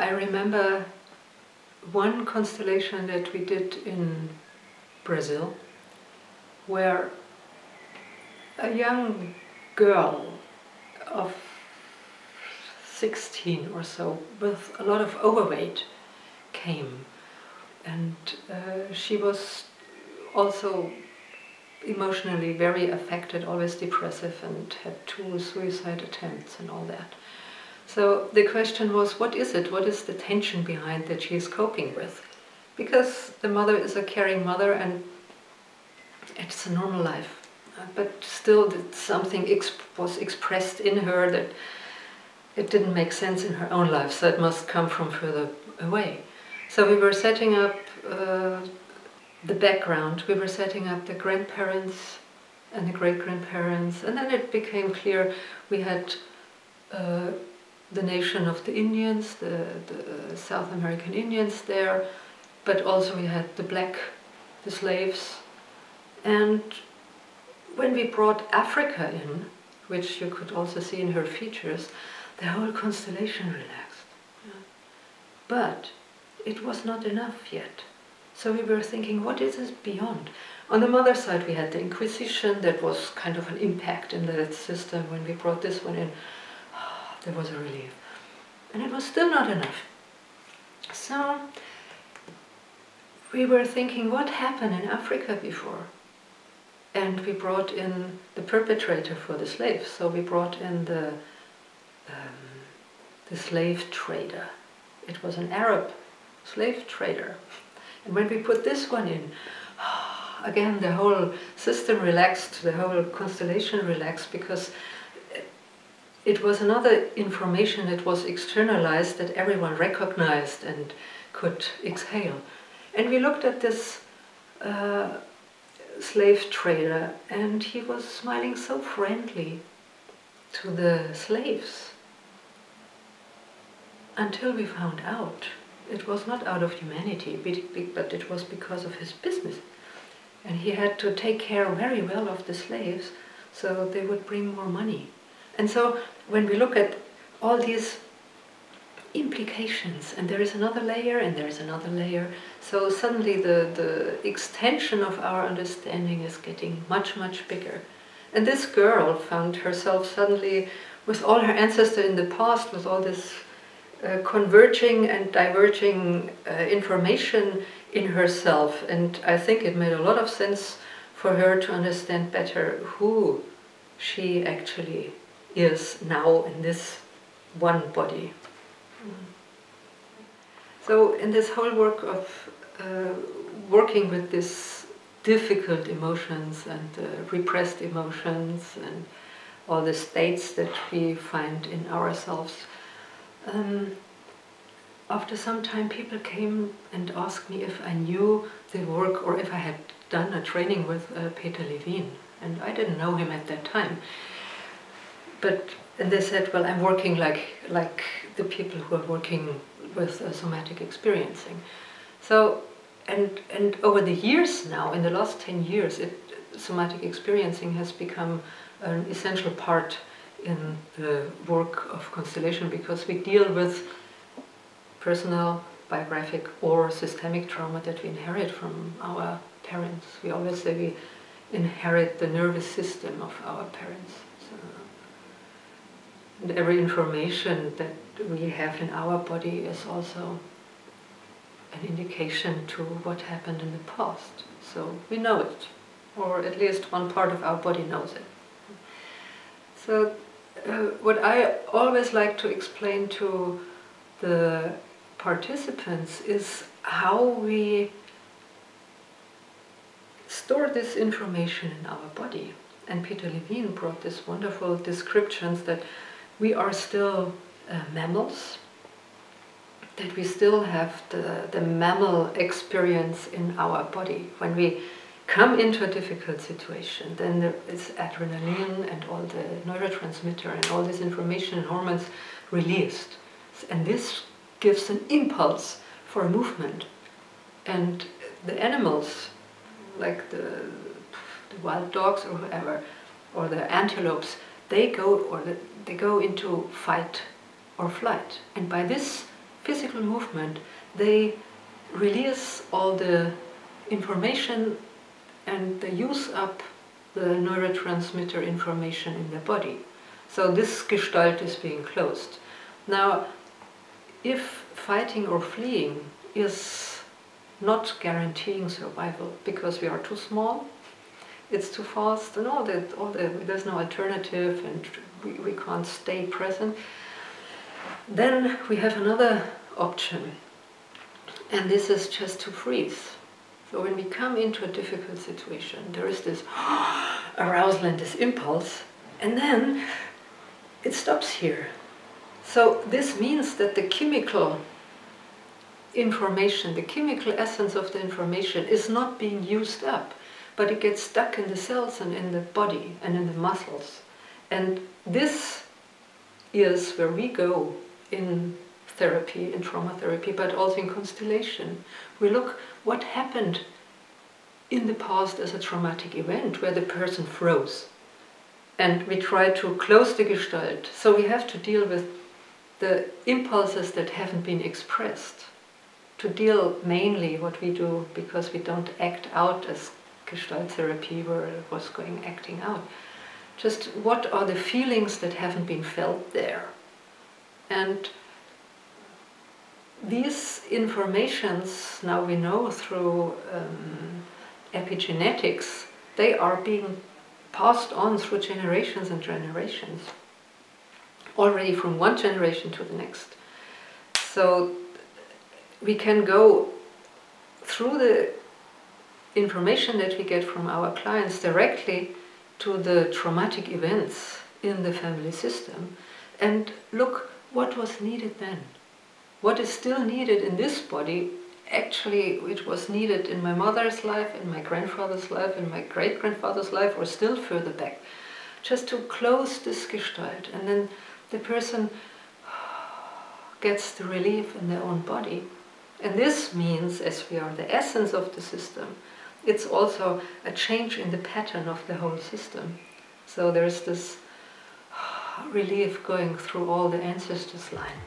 I remember one constellation that we did in Brazil, where a young girl of 16 or so with a lot of overweight came, and she was also emotionally very affected, always depressive, and had 2 suicide attempts and all that. So the question was, what is it? What is the tension behind that she is coping with? Because the mother is a caring mother and it's a normal life. But still something was expressed in her that it didn't make sense in her own life, so it must come from further away. So we were setting up the background, we were setting up the grandparents and the great-grandparents, and then it became clear we had the nation of the Indians, the South American Indians there, but also we had the slaves. And when we brought Africa in, which you could also see in her features, the whole constellation relaxed. Yeah. But it was not enough yet. So we were thinking, what is this beyond? On the mother side we had the Inquisition, that was kind of an impact in the system. When we brought this one in, there was a relief. And it was still not enough. So we were thinking, what happened in Africa before? And we brought in the perpetrator for the slaves. So we brought in the slave trader. It was an Arab slave trader. And when we put this one in, again the whole system relaxed, the whole constellation relaxed, because it was another information that was externalized that everyone recognized and could exhale. And we looked at this slave trader, and he was smiling so friendly to the slaves, until we found out it was not out of humanity, but it was because of his business. And he had to take care very well of the slaves so they would bring more money. And so when we look at all these implications, and there is another layer, and there is another layer, so suddenly the extension of our understanding is getting much, much bigger. And this girl found herself suddenly, with all her ancestors in the past, with all this converging and diverging information in herself, and I think it made a lot of sense for her to understand better who she actually is now in this one body. So in this whole work of working with these difficult emotions and repressed emotions and all the states that we find in ourselves, after some time people came and asked me if I knew the work or if I had done a training with Peter Levines, and I didn't know him at that time. And they said, well, I'm working like the people who are working with somatic experiencing. So, and over the years now, in the last 10 years, somatic experiencing has become an essential part in the work of constellation, because we deal with personal, biographic or systemic trauma that we inherit from our parents. We always say we inherit the nervous system of our parents. So, and every information that we have in our body is also an indication to what happened in the past. So we know it, or at least one part of our body knows it. So what I always like to explain to the participants is how we store this information in our body. And Peter Levines brought this wonderful descriptions that we are still mammals, that we still have the mammal experience in our body. When we come into a difficult situation, then there is adrenaline and all the neurotransmitter and all this information and hormones released. And this gives an impulse for movement. And the animals, like the wild dogs or whoever, or the antelopes, they go into fight or flight. And by this physical movement, they release all the information and they use up the neurotransmitter information in their body. So this gestalt is being closed. Now, if fighting or fleeing is not guaranteeing survival because we are too small, it's too fast, and there's no alternative, and we can't stay present, then we have another option, and this is just to freeze. So when we come into a difficult situation, there is this arousal and this impulse, and then it stops here. So this means that the chemical information, the chemical essence of the information is not being used up, but it gets stuck in the cells and in the body and in the muscles. And this is where we go in therapy, in trauma therapy, but also in constellation. We look what happened in the past as a traumatic event where the person froze. And we try to close the gestalt. So we have to deal with the impulses that haven't been expressed. To deal mainly what we do, because we don't act out as gestalt therapy where it was going acting out. Just what are the feelings that haven't been felt there? And these informations, now we know through epigenetics, they are being passed on through generations and generations, already from one generation to the next. So we can go through the information that we get from our clients directly to the traumatic events in the family system and look what was needed then. What is still needed in this body, actually it was needed in my mother's life, in my grandfather's life, in my great-grandfather's life, or still further back. Just to close this gestalt, and then the person gets the relief in their own body. And this means, as we are the essence of the system, it's also a change in the pattern of the whole system. So there's this relief going through all the ancestors' line.